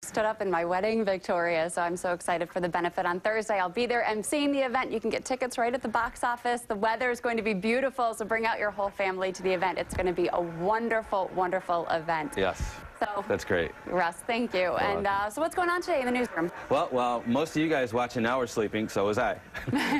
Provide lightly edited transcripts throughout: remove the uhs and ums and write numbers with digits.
Stood up in my wedding, Victoria, so I'm so excited for the benefit on Thursday. I'll be there emceeing the event. You can get tickets right at the box office. The weather is going to be beautiful, so bring out your whole family to the event. It's going to be a wonderful, wonderful event. Yes. So, that's great. Russ, thank you. And so what's going on today in the newsroom? Well, most of you guys watching now are sleeping, so was I.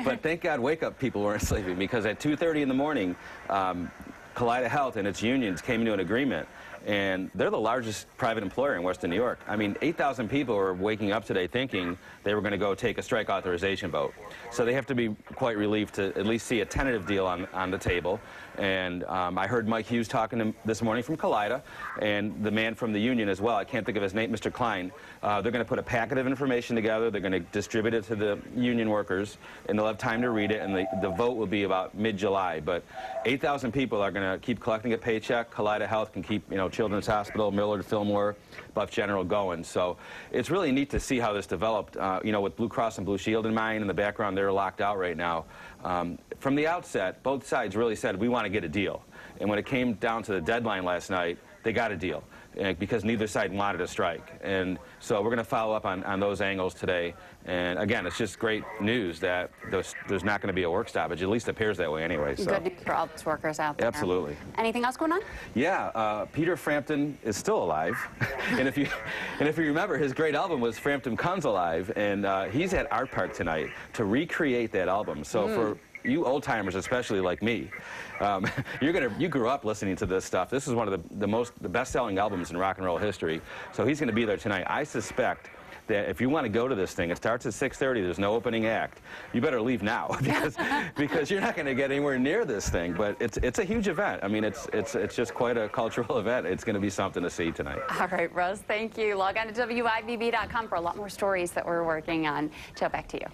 But thank God wake-up people weren't sleeping, because at 2:30 in the morning, Kaleida Health and its unions came into an agreement, and they're the largest private employer in Western New York. I mean, 8,000 people are waking up today thinking they were going to go take a strike authorization vote. So they have to be quite relieved to at least see a tentative deal on the table. And I heard Mike Hughes talking this morning from Kaleida, and the man from the union as well. I can't think of his name, Mr. Klein. They're going to put a packet of information together. They're going to distribute it to the union workers, and they'll have time to read it, and the vote will be about mid-July. But 8,000 people are going to keep collecting a paycheck. Kaleida Health can keep, Children's Hospital, Millard, Fillmore, Buff General going. So it's really neat to see how this developed, with Blue Cross and Blue Shield in mind. In the background, they're locked out right now. From the outset, both sides really said, we want to get a deal. And when it came down to the deadline last night, they got a deal, because neither side wanted a strike. And so we're going to follow up on those angles today. And again, it's just great news that there's not going to be a work stoppage. At least it appears that way anyway. So. Good news for all those workers out there. Absolutely. Anything else going on? Yeah, Peter Frampton is still alive. and if you remember, his great album was Frampton Comes Alive, and he's at Art Park tonight to recreate that album. So for you old-timers, especially like me, you grew up listening to this stuff. This is one of the best-selling albums in rock and roll history. So he's going to be there tonight. I suspect that if you want to go to this thing, it starts at 6:30. There's no opening act. You better leave now, because you're not going to get anywhere near this thing. But it's a huge event. I mean, it's just quite a cultural event. It's going to be something to see tonight. All right, Rose, thank you. Log on to WIVB.com for a lot more stories that we're working on. Joe, back to you.